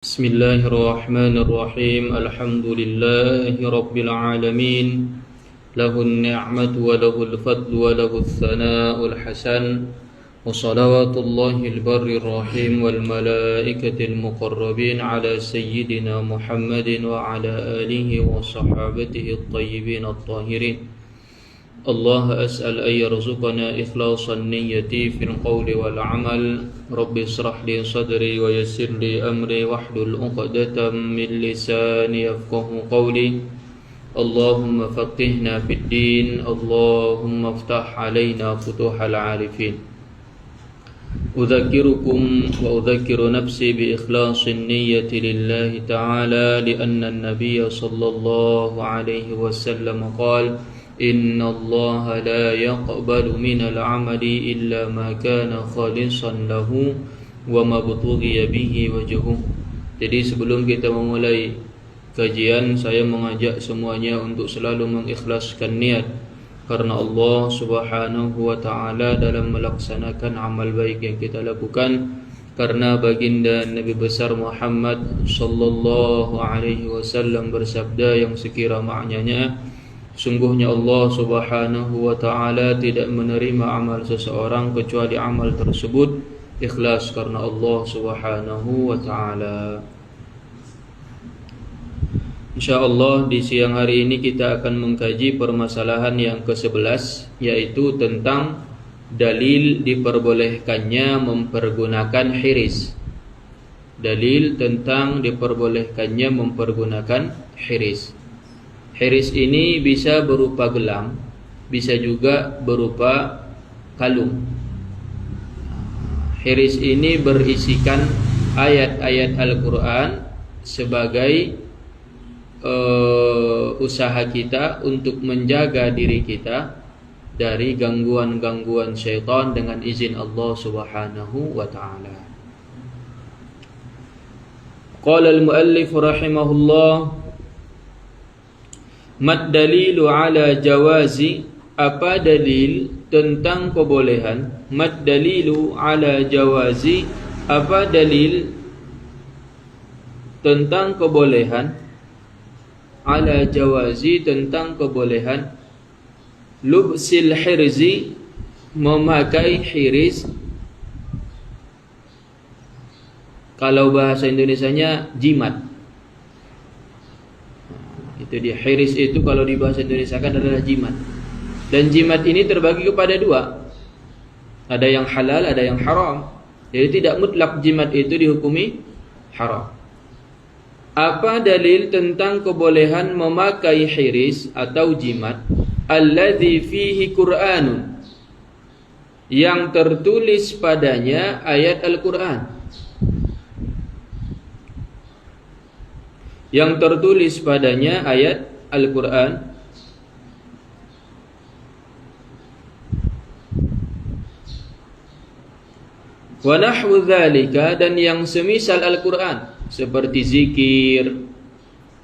Bismillahirrahmanirrahim. Alhamdulillahi rabbil alamin. Lahun ni'matu wa lahul fadlu wa lahul thana'ul hasan. Wa salawatullahi al-barrir rahim wal malaikatil muqarrabin ala sayyidina Muhammadin wa ala alihi wa sahabatihi at-tayyibin at-tahirin. Allah as'al an yarzuqana ikhlasan niyyati fil qawli wal amal. Rabbi israh li sadri wa yassir li amri wahlul 'uqdatam min lisani yafqahu qawli. Allahumma faqihna fid din, Allahumma iftah 'alaina futuhal 'arifin. Udzakirukum wa udzakiru nafsi bi ikhlasin niyyati lillahi ta'ala li'anna an-nabiyya sallallahu alaihi wasallam qala Inna Allah la yaqbalu minal amali illa ma kana khalisan lahu wa ma butughiya bihi wajhuh. Jadi sebelum kita memulai kajian, saya mengajak semuanya untuk selalu mengikhlaskan niat karena Allah Subhanahu wa taala dalam melaksanakan amal baik yang kita lakukan, karena baginda Nabi besar Muhammad sallallahu alaihi wasallam bersabda yang sekira maknanya, sungguhnya Allah Subhanahu wa ta'ala tidak menerima amal seseorang kecuali amal tersebut ikhlas karena Allah Subhanahu wa ta'ala. InsyaAllah di siang hari ini kita akan mengkaji permasalahan yang ke-11, yaitu tentang dalil diperbolehkannya mempergunakan hiris. Dalil tentang diperbolehkannya mempergunakan hiris. Hiris ini bisa berupa gelang, bisa juga berupa kalung. Hiris ini berisikan ayat-ayat Al-Quran sebagai usaha kita untuk menjaga diri kita dari gangguan-gangguan syaitan dengan izin Allah Subhanahu wa ta'ala. Qala al-muallif rahimahullah, Mad dalilu ala jawazi, apa dalil tentang kebolehan? Mad dalilu ala jawazi, apa dalil tentang kebolehan? Ala jawazi, tentang kebolehan. Lubsil hirzi, memakai hiris. Kalau bahasa Indonesianya jimat. Itu dia, hiris itu kalau di bahasa Indonesia kan adalah jimat. Dan jimat ini terbagi kepada dua. Ada yang halal, ada yang haram. Jadi tidak mutlak jimat itu dihukumi haram. Apa dalil tentang kebolehan memakai hiris atau jimat? Alladzi fihi Qur'anun, yang tertulis padanya ayat Al-Quran. Yang tertulis padanya ayat Al-Quran. Wa nahwu dzalika, dan yang semisal Al-Quran, seperti zikir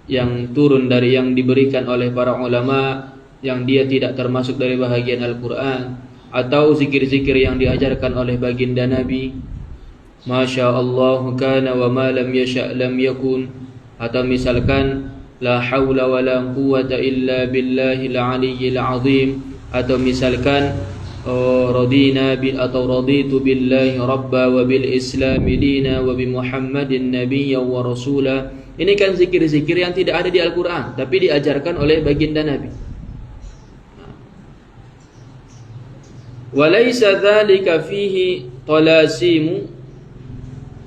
yang turun dari yang diberikan oleh para ulama, yang dia tidak termasuk dari bahagian Al-Quran, atau zikir-zikir yang diajarkan oleh baginda Nabi, Masya Allah kana wa ma lam yasha' lam yakun. Atau misalkan la haula wala quwwata illa billahil aliyyil azim. Atau misalkan radina bil, atau raditu billahi rabba wa bil islami dina wa bi muhammadin nabiyya wa rasula. Ini kan zikir-zikir yang tidak ada di Al-Quran, tapi diajarkan oleh baginda Nabi. Wa laysa dzalika fihi talasimu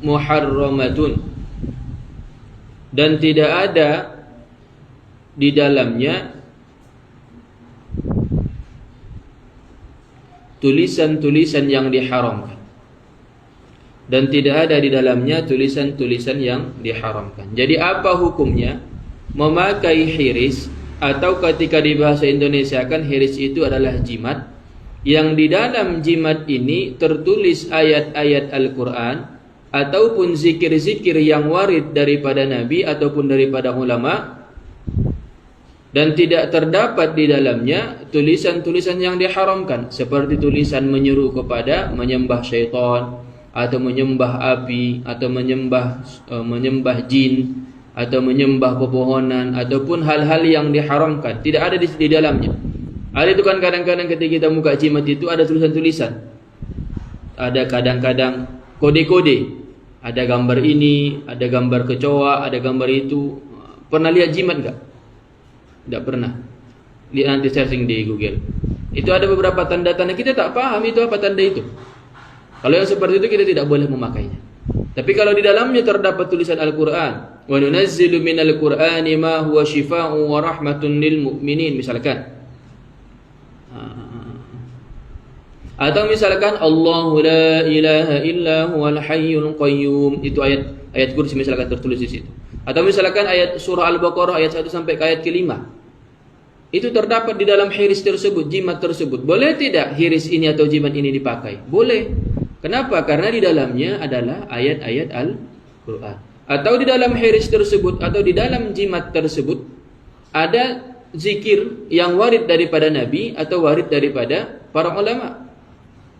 muharramatun, dan tidak ada di dalamnya tulisan-tulisan yang diharamkan, dan tidak ada di dalamnya tulisan-tulisan yang diharamkan. Jadi apa hukumnya memakai hiris, atau ketika di bahasa Indonesia kan hiris itu adalah jimat, yang di dalam jimat ini tertulis ayat-ayat Al-Quran ataupun zikir-zikir yang warid daripada Nabi ataupun daripada ulama, dan tidak terdapat di dalamnya tulisan-tulisan yang diharamkan, seperti tulisan menyeru kepada menyembah syaitan, atau menyembah api, atau menyembah jin, atau menyembah pepohonan, ataupun hal-hal yang diharamkan, tidak ada di dalamnya. Ada itu kan kadang-kadang ketika kita buka jimat itu ada tulisan-tulisan, ada kadang-kadang kode-kode, ada gambar ini, ada gambar kecoa, ada gambar itu. Pernah lihat jimat enggak? Tidak pernah. Lihat nanti searching di Google. Itu ada beberapa tanda-tanda, kita tak paham itu apa tanda itu. Kalau yang seperti itu kita tidak boleh memakainya. Tapi kalau di dalamnya terdapat tulisan Al-Quran, wa nunazzilu minal Qur'ani ma huwa shifaa'un wa rahmatun lil mu'minin, misalkan. Atau misalkan Allahu la ilaha illa huwal hayyul qayyum, itu ayat kursi misalkan tertulis di situ. Atau misalkan ayat surah Al-Baqarah ayat 1 sampai ke ayat ke-5. Itu terdapat di dalam hiris tersebut, jimat tersebut. Boleh tidak hiris ini atau jimat ini dipakai? Boleh. Kenapa? Karena di dalamnya adalah ayat-ayat Al-Quran. Atau di dalam hiris tersebut atau di dalam jimat tersebut ada zikir yang warid daripada Nabi atau warid daripada para ulama.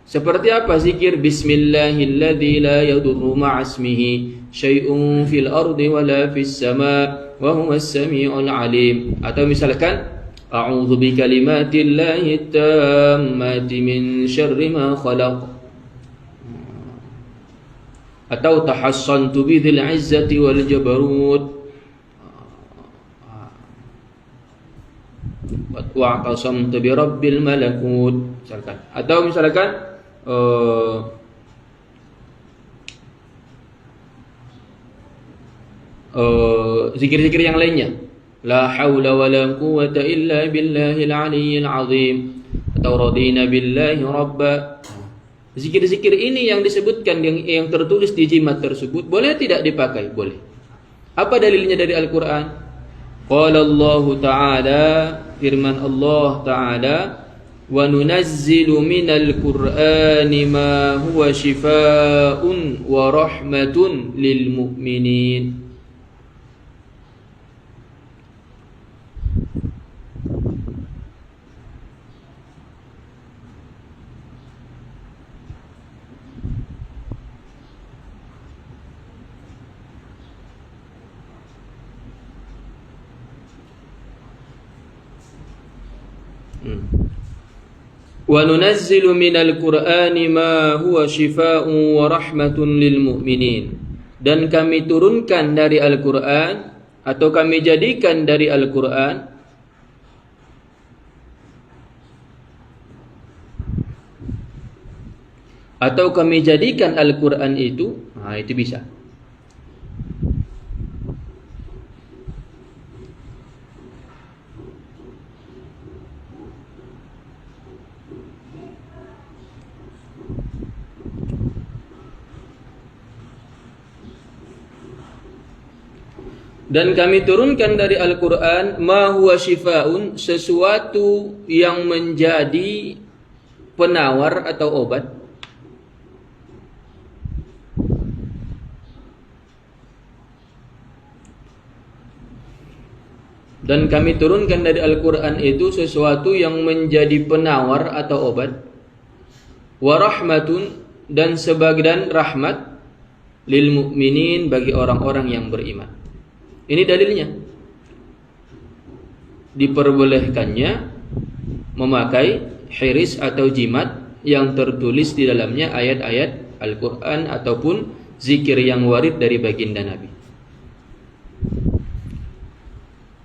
Seperti apa zikir? Bismillahilladzi la yadurru ma'asmihi syai'un fil ardi wala fis sama' wa huwas sami'ul alim. Atau misalkan a'udzu bikalimatillahi tammati min syarri ma khalaq. Atau tahassantu bidzil izzati wal jabarut wa qasamtu bi rabbil malakut, misalkan. Atau misalkan zikir-zikir yang lainnya, la haula wala quwwata illa billahil aliyyil azim, atau radina billahi rabba. Zikir-zikir ini yang disebutkan yang tertulis di jimat tersebut boleh tidak dipakai? Boleh. Apa dalilnya dari Al-Quran? Qala Allah Ta'ala, firman Allah Ta'ala, wa nunazzilu minal Qur'ani ma huwa shifaa'un wa rahmatun lil mu'minin. Wa nunazzilu minal Qur'ani ma huwa shifaa'un wa rahmatun lil mu'minin. Dan kami turunkan dari Al-Quran, atau kami jadikan dari Al-Quran atau kami jadikan Al-Quran itu, itu bisa. Dan kami turunkan dari Al-Quran ma huwa shifaa'un, sesuatu yang menjadi penawar atau obat. Dan kami turunkan dari Al-Quran itu sesuatu yang menjadi penawar atau obat. Wa rahmatun, dan sebagian rahmat, lil mu'minin, bagi orang-orang yang beriman. Ini dalilnya diperbolehkannya memakai hiris atau jimat yang tertulis di dalamnya ayat-ayat Al-Quran ataupun zikir yang warid dari baginda Nabi.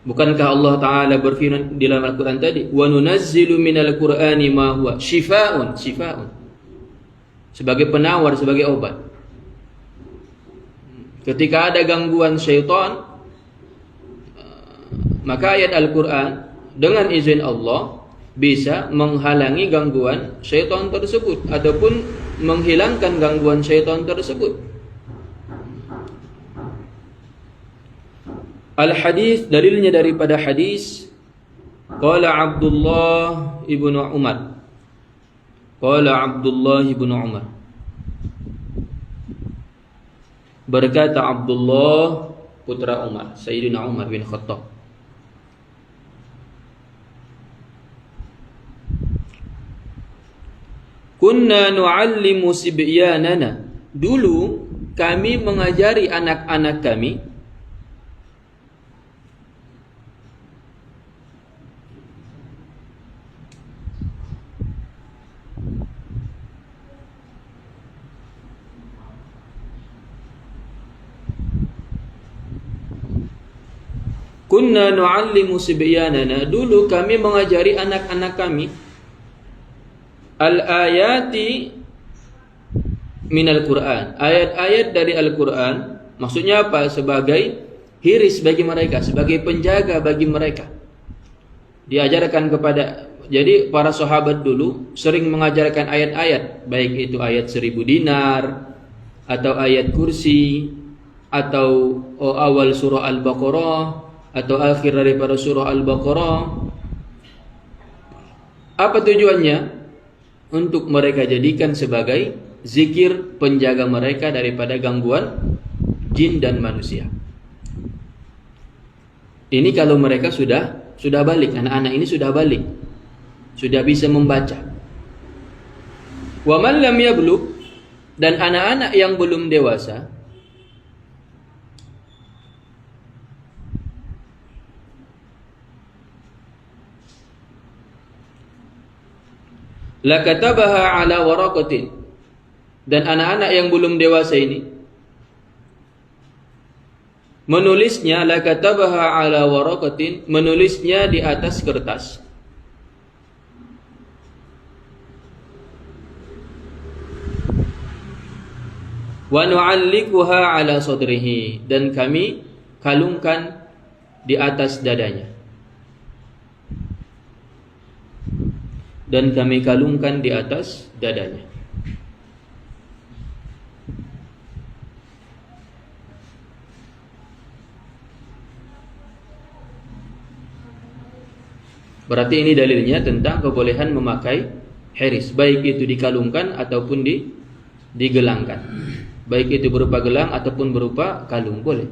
Bukankah Allah Ta'ala berfirman di dalam Al-Quran tadi, wa nunazzilu minal Qur'ani ma huwa shifaa'un, sebagai penawar, sebagai obat. Ketika ada gangguan syaitan, maka ayat Al-Quran dengan izin Allah bisa menghalangi gangguan syaitan tersebut ataupun menghilangkan gangguan syaitan tersebut. Al-hadis, dalilnya daripada hadis, qala Abdullah ibnu Umar, berkata Abdullah putra Umar, Sayyidina Umar bin Khattab, kunna nu'allimu sibyanana Dulu kami mengajari anak-anak kami kunna nu'allimu sibyanana, dulu kami mengajari anak-anak kami al-ayati minal Quran, ayat-ayat dari Al-Quran. Maksudnya apa? Sebagai hiris bagi mereka, sebagai penjaga bagi mereka. Diajarkan kepada, jadi para sahabat dulu sering mengajarkan ayat-ayat, baik itu ayat 1000 dinar atau ayat kursi atau awal surah Al-Baqarah atau akhir daripada surah Al-Baqarah. Apa tujuannya? Untuk mereka jadikan sebagai zikir penjaga mereka daripada gangguan jin dan manusia. Ini kalau mereka sudah balik, anak-anak ini sudah balik, sudah bisa membaca. Wa man lam yablugh, dan anak-anak yang belum dewasa, la katabaha ala waraqatin, dan anak-anak yang belum dewasa ini menulisnya, la katabaha ala waraqatin, menulisnya di atas kertas. Wa nu'allikuha ala sadrihi, dan kami kalungkan di atas dadanya. Dan kami kalungkan di atas dadanya. Berarti ini dalilnya tentang kebolehan memakai hiris, baik itu dikalungkan ataupun digelangkan. Baik itu berupa gelang ataupun berupa kalung, boleh.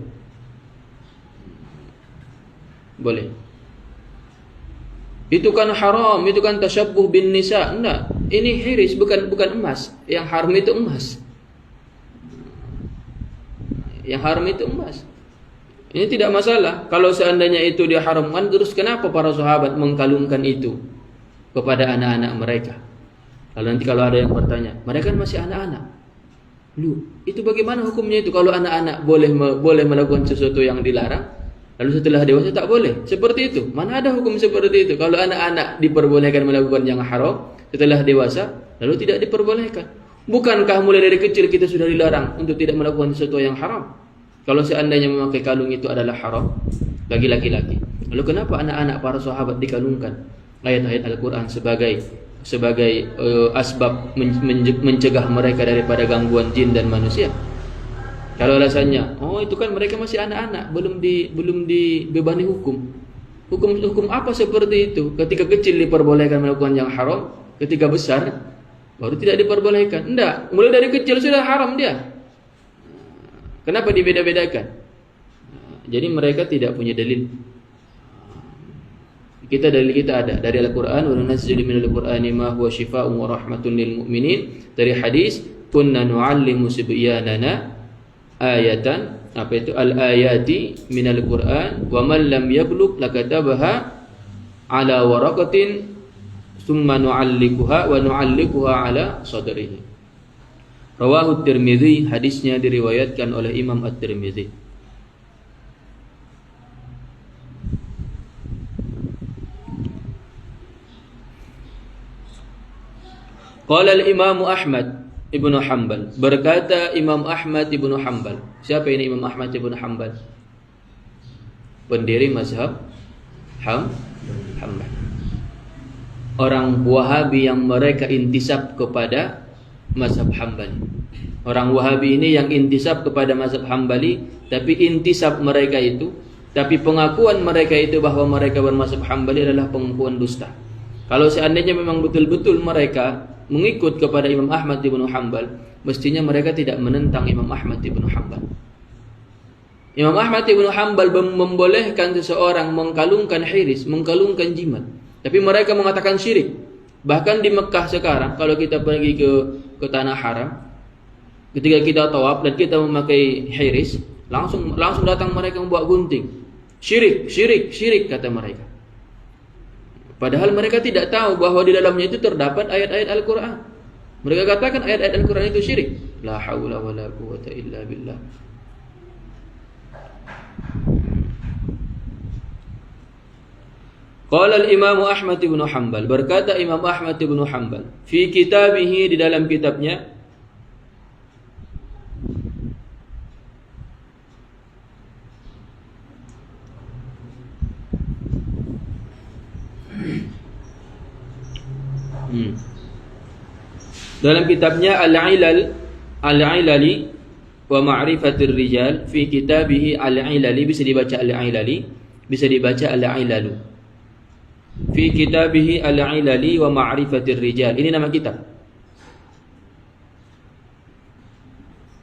Boleh. Itu kan haram, itu kan tasyabbuh bin nisa. Enggak, ini hiris, bukan emas. Yang haram itu emas. Yang haram itu emas. Ini tidak masalah. Kalau seandainya itu dia haramkan, terus kenapa para sahabat mengkalungkan itu kepada anak-anak mereka? Kalau ada yang bertanya, mereka kan masih anak-anak. Lu, itu bagaimana hukumnya itu? Kalau anak-anak boleh melakukan sesuatu yang dilarang, lalu setelah dewasa tak boleh. Seperti itu. Mana ada hukum seperti itu? Kalau anak-anak diperbolehkan melakukan yang haram, setelah dewasa lalu tidak diperbolehkan. Bukankah mulai dari kecil kita sudah dilarang untuk tidak melakukan sesuatu yang haram? Kalau seandainya memakai kalung itu adalah haram bagi laki-laki, lalu kenapa anak-anak para sahabat dikalungkan ayat-ayat Al-Quran sebagai asbab mencegah mereka daripada gangguan jin dan manusia? Kalau alasannya, itu kan mereka masih anak-anak, belum dibebani hukum. Hukum apa seperti itu? Ketika kecil diperbolehkan melakukan yang haram, ketika besar baru tidak diperbolehkan. Enggak, mulai dari kecil sudah haram dia. Kenapa dibeda-bedakan? Jadi mereka tidak punya dalil. Dalil kita ada dari Al-Quran, wa nunazzilu minal Qur'ani ma huwa shifaa'un wa rahmatun lil mu'minin. Dari hadis, kunna nu'allimu sibyanana ayatan, apa itu, al-ayati minal Qur'an, wa man lam yablugh lakatabaha ala waraqatin thumma nu'allikuha wa nu'allikuha ala sadrihi. Rawahu Tirmidzi, hadisnya diriwayatkan oleh Imam At-Tirmidzi. Qala al-Imam Ahmad Ibnu Hanbal, berkata Imam Ahmad Ibnu Hanbal. Siapa ini Imam Ahmad Ibnu Hanbal? Pendiri mazhab Hanbal. Orang Wahabi yang mereka intisab kepada mazhab Hambali. Orang Wahabi ini yang intisab kepada mazhab Hambali, tapi intisab mereka itu, tapi pengakuan mereka itu bahwa mereka bermazhab Hambali adalah pengakuan dusta. Kalau seandainya memang betul-betul mereka mengikut kepada Imam Ahmad ibn Hanbal, mestinya mereka tidak menentang Imam Ahmad ibn Hanbal. Imam Ahmad ibn Hanbal membolehkan seseorang mengkalungkan hiris, mengkalungkan jimat, tapi mereka mengatakan syirik. Bahkan di Mekah sekarang, kalau kita pergi ke tanah haram, Ketika kita tawaf dan kita memakai hiris, langsung datang mereka membawa gunting. Syirik, syirik, syirik kata mereka. Padahal mereka tidak tahu bahwa di dalamnya itu terdapat ayat-ayat Al-Quran. Mereka katakan ayat-ayat Al-Quran itu syirik. La haula wa la quwwata illa billah. Qala al-Imam Ahmad bin Hanbal, berkata Imam Ahmad bin Hanbal fi kitabihi, di dalam kitabnya, dalam kitabnya Al-Ilali wa Ma'rifatir Rijal, fi kitabihi Al-Ilali, bisa dibaca Al-Ilali, bisa dibaca Al-Ilalu. Fi kitabihi Al-Ilali wa Ma'rifatir Rijal. Ini nama kitab.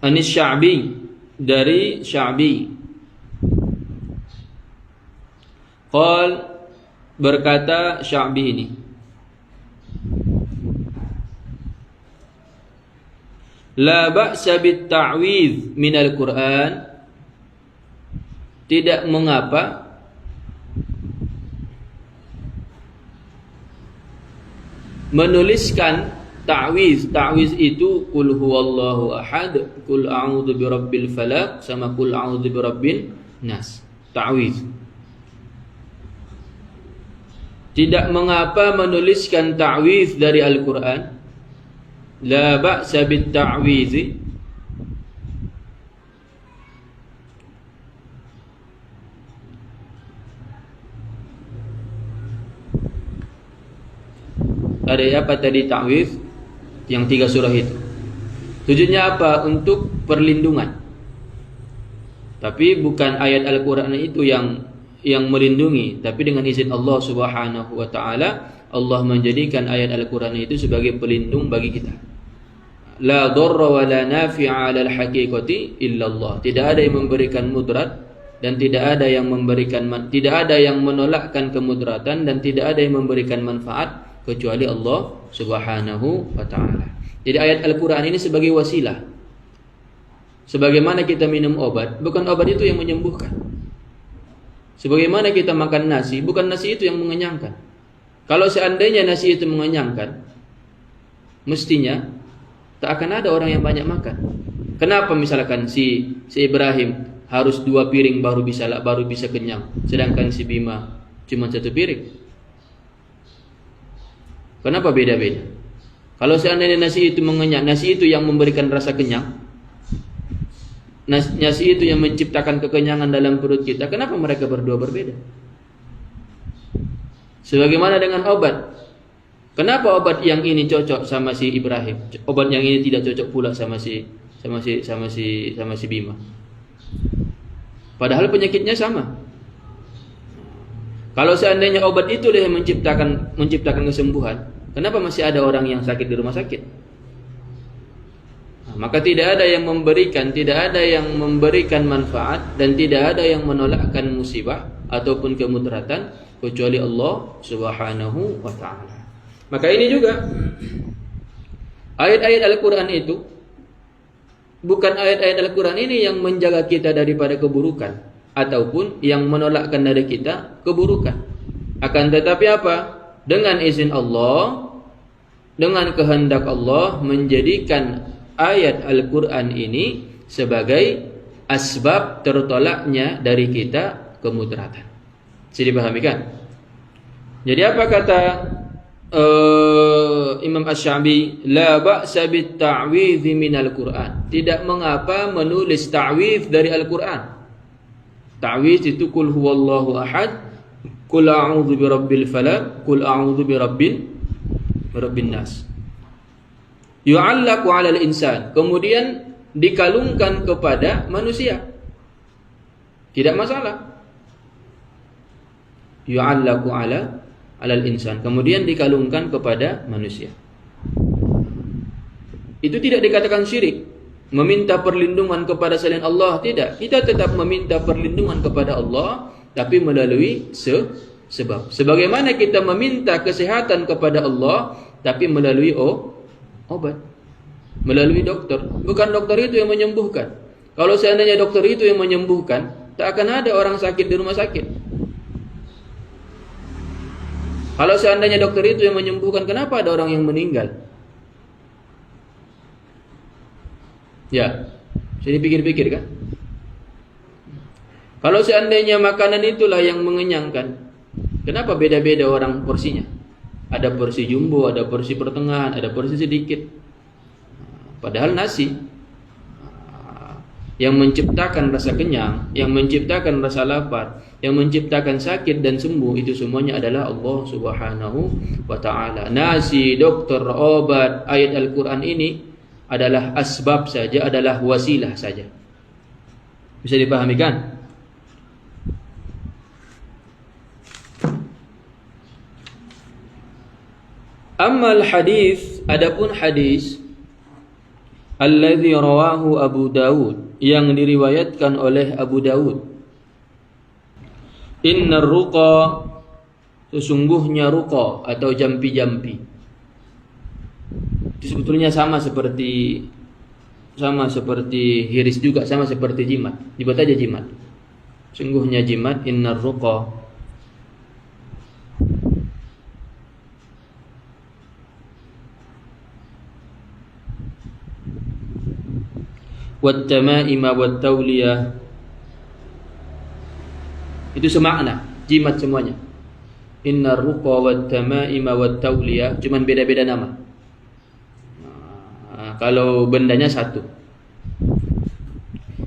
Anis Sya'bi, dari Sya'bi. Qal, berkata Sya'bi ini, la ba'sa bit ta'widz minal Qur'an, tidak mengapa menuliskan ta'widz. Ta'widz itu qul huwallahu ahad, qul a'udzu birabbil falaq, sama qul a'udzu birabbin nas. Ta'widz. Tidak mengapa menuliskan ta'widz dari Al-Qur'an. La ba'sa bit ta'widz, ada apa tadi ta'widz? Yang 3 surah itu tujuannya apa? Untuk perlindungan. Tapi bukan ayat Al-Quran itu yang melindungi, tapi dengan izin Allah Subhanahu wa ta'ala, Allah menjadikan ayat Al-Quran itu sebagai pelindung bagi kita. La dharra wa la nafi'a 'ala al-haqiqati illa Allah. Tidak ada yang memberikan mudarat dan tidak ada yang menolakkan kemudaratan dan tidak ada yang memberikan manfaat kecuali Allah Subhanahu wa ta'ala. Jadi ayat Al-Quran ini sebagai wasilah. Sebagaimana kita minum obat, bukan obat itu yang menyembuhkan. Sebagaimana kita makan nasi, bukan nasi itu yang mengenyangkan. Kalau seandainya nasi itu mengenyangkan, mestinya tak akan ada orang yang banyak makan. Kenapa misalkan si Ibrahim harus 2 piring baru bisa kenyang, sedangkan si Bima cuma 1 piring? Kenapa beda-beda? Kalau seandainya nasi itu mengenyang, nasi itu yang memberikan rasa kenyang, nasi itu yang menciptakan kekenyangan dalam perut kita, kenapa mereka berdua berbeda? Sebagaimana dengan obat. Kenapa obat yang ini cocok sama si Ibrahim, obat yang ini tidak cocok pula sama si Bima? Padahal penyakitnya sama. Kalau seandainya obat itu yang menciptakan kesembuhan, kenapa masih ada orang yang sakit di rumah sakit? Nah, maka tidak ada yang memberikan manfaat dan tidak ada yang menolakkan musibah ataupun kemudaratan kecuali Allah Subhanahu wa ta'ala. Maka ini juga ayat-ayat Al-Quran itu, bukan ayat-ayat Al-Quran ini yang menjaga kita daripada keburukan ataupun yang menolakkan dari kita keburukan. Akan tetapi apa? Dengan izin Allah, dengan kehendak Allah, menjadikan ayat Al-Quran ini sebagai asbab tertolaknya dari kita kemudaratan. Bisa dipahami kan? Jadi apa kata Imam Asy-Sya'bi, la ba'sa bit ta'widz minal Qur'an, tidak mengapa menulis ta'widz dari Al-Qur'an. Ta'widz itu qul huwallahu ahad, qul a'udzu birabbil falaq, qul a'udzu birabbin nas. Yu'allaqu 'alal insan, kemudian dikalungkan kepada manusia. Tidak masalah. Yu'allaqu 'alal insan, kemudian dikalungkan kepada manusia. Itu tidak dikatakan syirik, meminta perlindungan kepada selain Allah, tidak. Kita tetap meminta perlindungan kepada Allah, tapi melalui sebab. Sebagaimana kita meminta kesehatan kepada Allah, tapi melalui obat. melalui dokter. Bukan dokter itu yang menyembuhkan. Kalau seandainya dokter itu yang menyembuhkan, tak akan ada orang sakit di rumah sakit. Kalau seandainya dokter itu yang menyembuhkan, kenapa ada orang yang meninggal? Ya, jadi pikir-pikir kan. Kalau seandainya makanan itulah yang mengenyangkan, kenapa beda-beda orang porsinya? Ada porsi jumbo, ada porsi pertengahan, ada porsi sedikit. Padahal nasi yang menciptakan rasa kenyang, yang menciptakan rasa lapar, yang menciptakan sakit dan sembuh, itu semuanya adalah Allah Subhanahu wa ta'ala. Nasi, dokter, obat, ayat Al-Quran ini adalah asbab saja, adalah wasilah saja. Bisa dipahami kan? Ammal hadis, adapun hadis alladzi rawahu Abu Dawud, yang diriwayatkan oleh Abu Dawud. Innar ruqa, sesungguhnya ruqa atau jampi-jampi. Itu sebetulnya sama seperti hiris juga, sama seperti jimat. Dibuat aja jimat. Sungguhnya jimat, innar ruqa. Wat-tama'ima wat-tawliyah, itu semakna, jimat semuanya. Innar ruqa wat-tama'ima wat-tawliyah, cuman beda-beda nama. Kalau bendanya satu.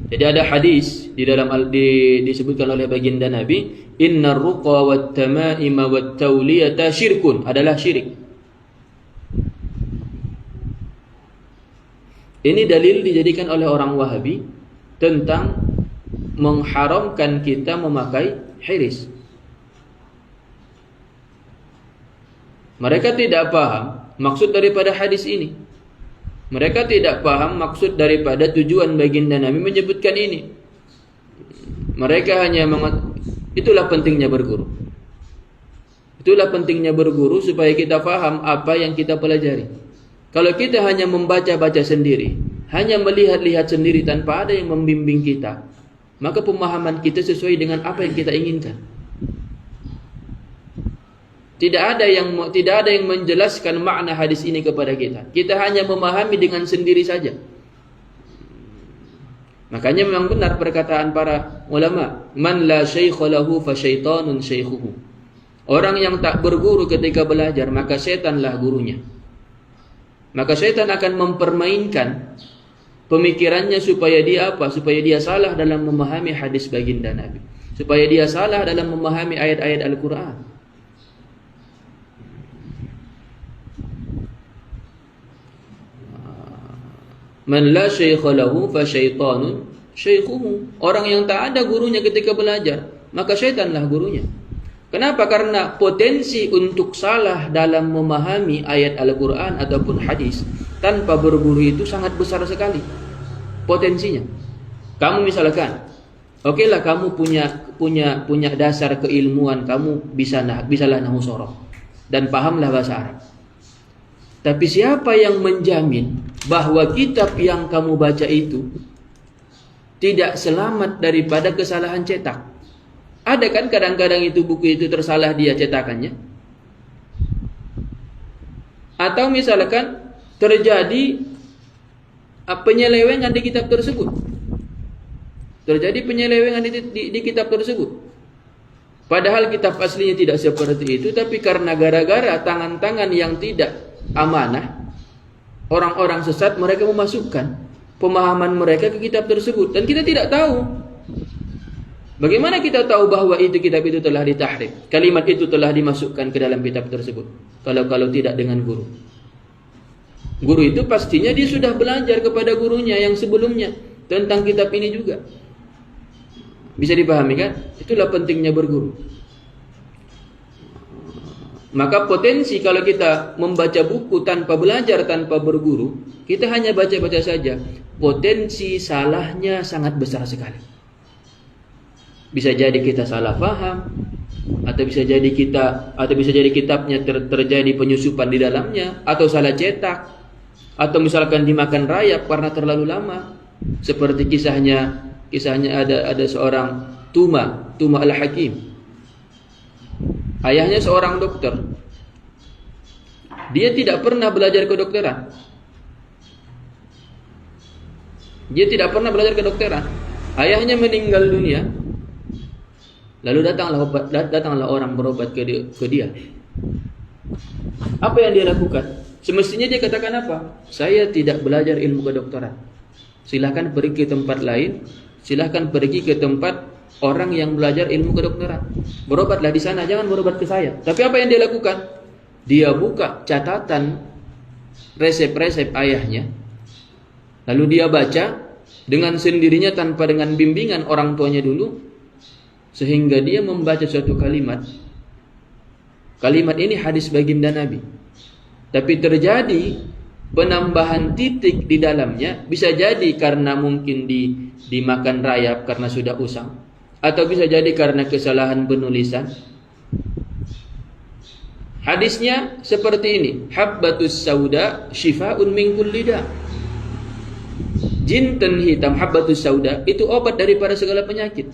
Jadi ada hadis di dalam disebutkan oleh baginda Nabi, innar ruqa wat-tama'ima wat-tawliyata syirkun, adalah syirik. Ini dalil dijadikan oleh orang Wahabi tentang mengharamkan kita memakai hiris. Mereka tidak paham maksud daripada hadis ini. Mereka tidak paham maksud daripada tujuan baginda Nabi menyebutkan ini. Mereka hanya itulah pentingnya berguru. Itulah pentingnya berguru supaya kita paham apa yang kita pelajari. Kalau kita hanya membaca-baca sendiri, hanya melihat-lihat sendiri tanpa ada yang membimbing kita, maka pemahaman kita sesuai dengan apa yang kita inginkan. Tidak ada yang menjelaskan makna hadis ini kepada kita. Kita hanya memahami dengan sendiri saja. Makanya memang benar perkataan para ulama, man la syaikha lahu fa syaitanun syaikhuhu. Orang yang tak berguru ketika belajar, maka setanlah gurunya. Maka syaitan akan mempermainkan pemikirannya supaya dia apa? Supaya dia salah dalam memahami hadis baginda Nabi. Supaya dia salah dalam memahami ayat-ayat Al-Quran. Man la syaikha lahu fa syaitanun syaikhuhu. Orang yang tak ada gurunya ketika belajar, maka syaitanlah gurunya. Kenapa? Karena potensi untuk salah dalam memahami ayat Al-Quran ataupun hadis tanpa berguru itu sangat besar sekali potensinya. Kamu misalkan, okelah kamu punya dasar keilmuan, kamu bisalah nahwu sorof dan pahamlah bahasa Arab. Tapi siapa yang menjamin bahwa kitab yang kamu baca itu tidak selamat daripada kesalahan cetak? Ada kan kadang-kadang itu buku itu tersalah dia cetakannya. Atau misalkan terjadi penyelewengan di kitab tersebut. Terjadi penyelewengan di kitab tersebut. Padahal kitab aslinya tidak seperti itu, tapi karena gara-gara tangan-tangan yang tidak amanah, orang-orang sesat, mereka memasukkan pemahaman mereka ke kitab tersebut. Dan kita tidak tahu. Bagaimana kita tahu bahwa kitab itu telah ditahrif? Kalimat itu telah dimasukkan ke dalam kitab tersebut. Kalau tidak dengan guru. Guru itu pastinya dia sudah belajar kepada gurunya yang sebelumnya tentang kitab ini juga. Bisa dipahami kan? Itulah pentingnya berguru. Maka potensi kalau kita membaca buku tanpa belajar, tanpa berguru, kita hanya baca-baca saja. Potensi salahnya sangat besar sekali. Bisa jadi kita salah paham, atau bisa jadi kitabnya terjadi penyusupan di dalamnya, atau salah cetak, atau misalkan dimakan rayap karena terlalu lama, seperti kisahnya ada seorang Tuma Al-Hakim. Ayahnya seorang dokter. Dia tidak pernah belajar kedokteran. Ayahnya meninggal dunia. Lalu datanglah orang berobat ke dia. Apa yang dia lakukan? Semestinya dia katakan apa? Saya tidak belajar ilmu kedokteran. Silahkan pergi ke tempat lain. Silahkan pergi ke tempat orang yang belajar ilmu kedokteran. Berobatlah di sana, jangan berobat ke saya. Tapi apa yang dia lakukan? Dia buka catatan resep-resep ayahnya. Lalu dia baca dengan sendirinya tanpa dengan bimbingan orang tuanya dulu. Sehingga dia membaca suatu kalimat. Kalimat ini hadis baginda Nabi. Tapi terjadi penambahan titik di dalamnya. Bisa jadi karena mungkin dimakan rayap karena sudah usang. Atau bisa jadi karena kesalahan penulisan. Hadisnya seperti ini. Habbatus sauda shifa'un min kulli da'. Jinten hitam, habbatus sauda, itu obat daripada segala penyakit.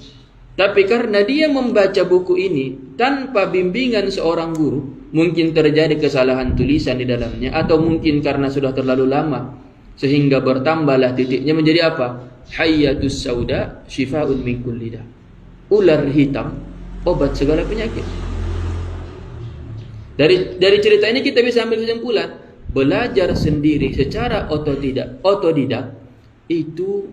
Tapi karena dia membaca buku ini tanpa bimbingan seorang guru, mungkin terjadi kesalahan tulisan di dalamnya, atau mungkin karena sudah terlalu lama sehingga bertambahlah titiknya menjadi apa? Hayyatus sauda shifa'un min kulli da'. Ular hitam, obat segala penyakit. Dari cerita ini kita bisa ambil kesimpulan, belajar sendiri secara otodidak itu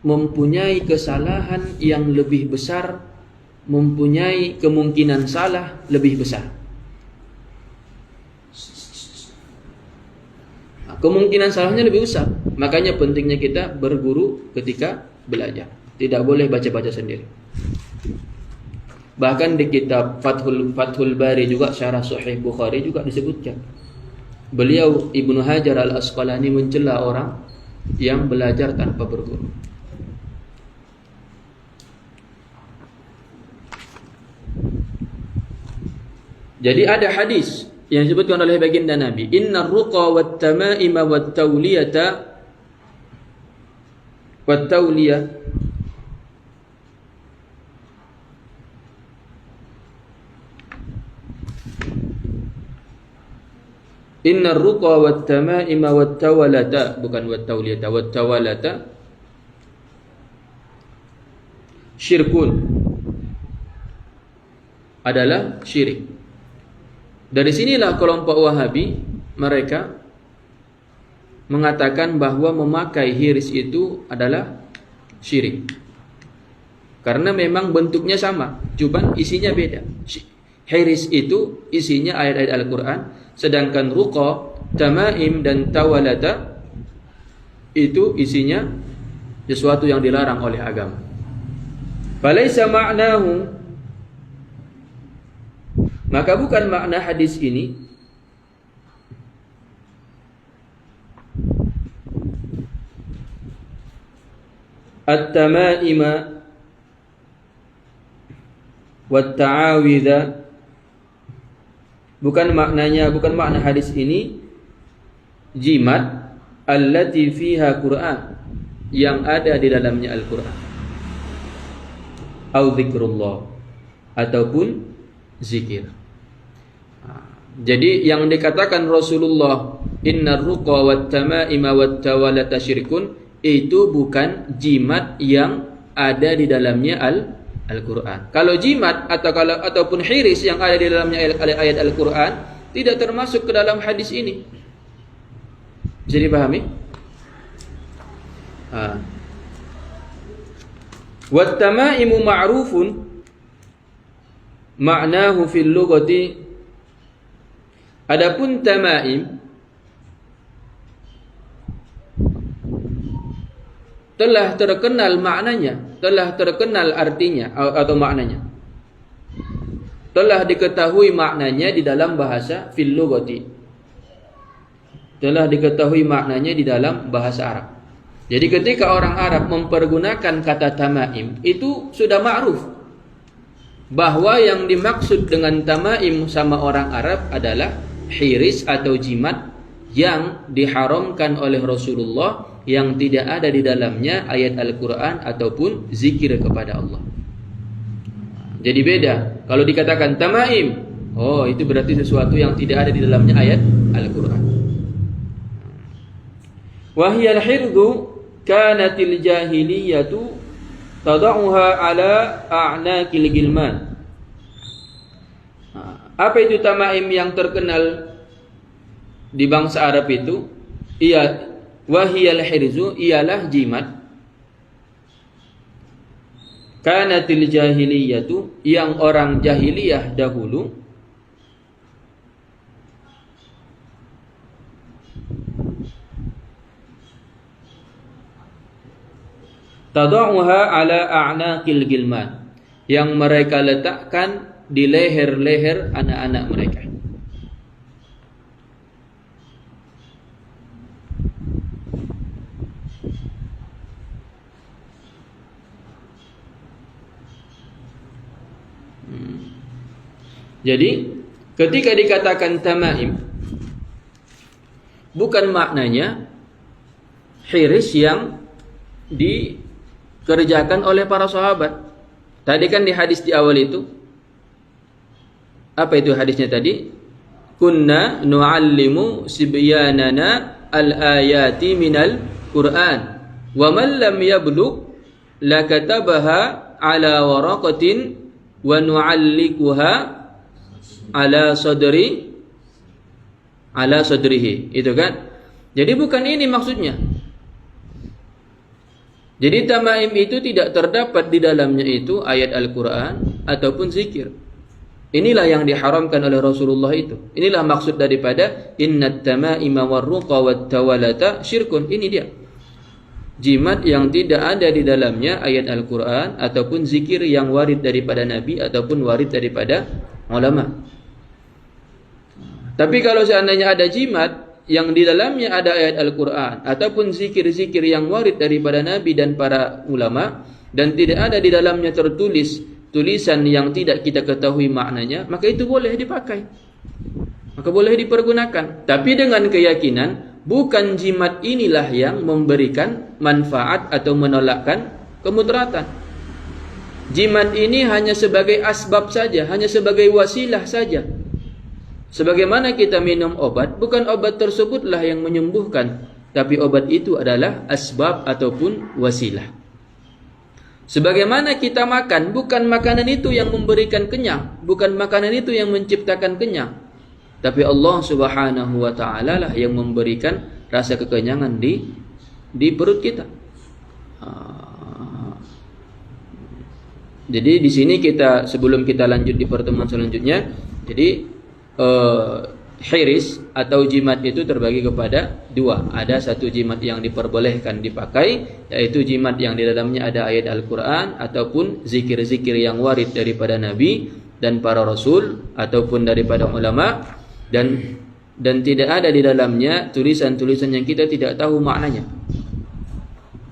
mempunyai kesalahan yang lebih besar, mempunyai kemungkinan salah lebih besar. Kemungkinan salahnya lebih besar. Makanya pentingnya kita berguru ketika belajar. Tidak boleh baca-baca sendiri. Bahkan di kitab Fathul Bari juga, syarah Sahih Bukhari juga disebutkan. Beliau Ibnu Hajar Al-Asqalani mencela orang yang belajar tanpa berguru. Jadi ada hadis yang disebutkan oleh baginda Nabi, innar ruqa wat tamaima wat tawliyata wat tawliyah innar ruqa wat tamaima wat tawalata, bukan wat tawliyata, wat tawalata syirkun, adalah syirik. Dari sinilah kelompok Wahabi mereka mengatakan bahwa memakai hiris itu adalah syirik. Karena memang bentuknya sama, cuma isinya beda. Hiris itu isinya ayat-ayat Al-Quran, sedangkan ruqa, tamaim dan tawalata itu isinya sesuatu yang dilarang oleh agama. Falaisa ma'nahu, maka bukan makna hadis ini at-tamaima wat-ta'awidha, bukan makna hadis ini jimat allati fiha Qur'an, yang ada di dalamnya Al-Qur'an, au zikrullah, ataupun zikir. Jadi yang dikatakan Rasulullah innar ruqa wat tamaima wat tawalata syirkun, itu bukan jimat yang ada di dalamnya Al-Quran. Kalau jimat ataupun hiris yang ada di dalamnya ayat Al-Quran tidak termasuk ke dalam hadis ini. Bisa dipahami? Wat tamaimu ma'rufun ma'nahu fil lughati. Adapun tamaim telah terkenal maknanya, telah terkenal artinya atau maknanya, telah diketahui maknanya di dalam bahasa fil lughati, telah diketahui maknanya di dalam bahasa Arab. Jadi ketika orang Arab mempergunakan kata tamaim, itu sudah ma'ruf bahwa yang dimaksud dengan tamaim sama orang Arab adalah hiris atau jimat yang diharamkan oleh Rasulullah yang tidak ada di dalamnya ayat Al-Quran ataupun zikir kepada Allah. Jadi beda. Kalau dikatakan tamaim, oh itu berarti sesuatu yang tidak ada di dalamnya ayat Al-Quran. Wahiyal hirdu kanatil jahiliyatu tada'uha ala a'naqil gilman. Apa itu tamaim yang terkenal di bangsa Arab itu? Wahiyal hirzu, ialah jimat. Kanatil jahiliyatu, yang orang jahiliyah dahulu tada'uha ala a'naqil gilman, yang mereka letakkan di leher-leher anak-anak mereka. Jadi ketika dikatakan tamaim, bukan maknanya hiris yang dikerjakan oleh para sahabat. Tadi kan di hadis di awal itu, apa itu hadisnya tadi? Kunna nu'allimu sibyanana al-ayati minal Qur'an wa man lam yablugh lakatabaha ala waraqatin wa nu'allikuha ala sadrihi. Itu kan? Jadi bukan ini maksudnya. Jadi tamaim itu tidak terdapat di dalamnya itu ayat Al-Quran ataupun zikir. Inilah yang diharamkan oleh Rasulullah itu. Inilah maksud daripada innat tamaima warruqa wattawalata syirkun. Ini dia. Jimat yang tidak ada di dalamnya ayat Al-Quran ataupun zikir yang warid daripada Nabi ataupun warid daripada ulama. Tapi kalau seandainya ada jimat yang di dalamnya ada ayat Al-Quran ataupun zikir-zikir yang warid daripada Nabi dan para ulama, dan tidak ada di dalamnya tertulis tulisan yang tidak kita ketahui maknanya, maka itu boleh dipakai, maka boleh dipergunakan. Tapi dengan keyakinan bukan jimat inilah yang memberikan manfaat atau menolakkan kemudaratan. Jimat ini hanya sebagai asbab saja, hanya sebagai wasilah saja. Sebagaimana kita minum obat, bukan obat tersebutlah yang menyembuhkan, tapi obat itu adalah asbab ataupun wasilah. Sebagaimana kita makan, bukan makanan itu yang memberikan kenyang, bukan makanan itu yang menciptakan kenyang, tapi Allah Subhanahu wa ta'ala lah yang memberikan rasa kekenyangan di perut kita. Jadi di sini kita, sebelum kita lanjut di pertemuan selanjutnya, jadi hiris atau jimat itu terbagi kepada dua. Ada satu jimat yang diperbolehkan dipakai, yaitu jimat yang di dalamnya ada ayat Al-Quran ataupun zikir-zikir yang warid daripada Nabi dan para Rasul ataupun daripada ulama, dan tidak ada di dalamnya tulisan-tulisan yang kita tidak tahu maknanya.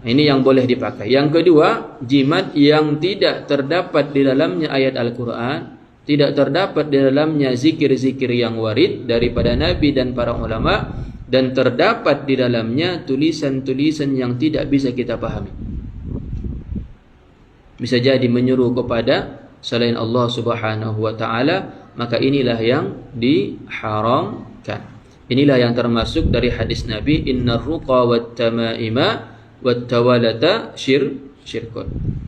Ini yang boleh dipakai. Yang kedua, jimat yang tidak terdapat di dalamnya ayat Al-Quran, tidak terdapat di dalamnya zikir-zikir yang warid daripada Nabi dan para ulama, dan terdapat di dalamnya tulisan-tulisan yang tidak bisa kita pahami. Bisa jadi menyuruh kepada selain Allah Subhanahu wa ta'ala, maka inilah yang diharamkan. Inilah yang termasuk dari hadis Nabi, innar ruqa wat tamaima wat tawalata syirkun.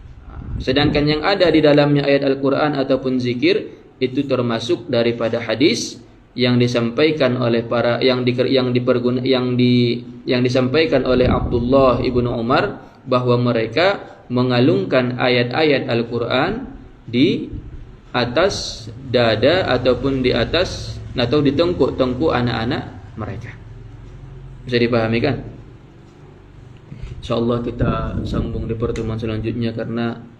Sedangkan yang ada di dalamnya ayat Al-Quran ataupun zikir itu termasuk daripada hadis yang disampaikan oleh para yang disampaikan oleh Abdullah ibnu Umar, bahwa mereka mengalungkan ayat-ayat Al-Quran di atas dada ataupun di atas atau di tengkuk-tengkuk anak-anak mereka. Bisa dipahami kan? InsyaAllah kita sambung di pertemuan selanjutnya, karena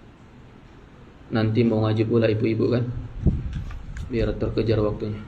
nanti mau ngaji pula ibu-ibu kan, biar terkejar waktunya.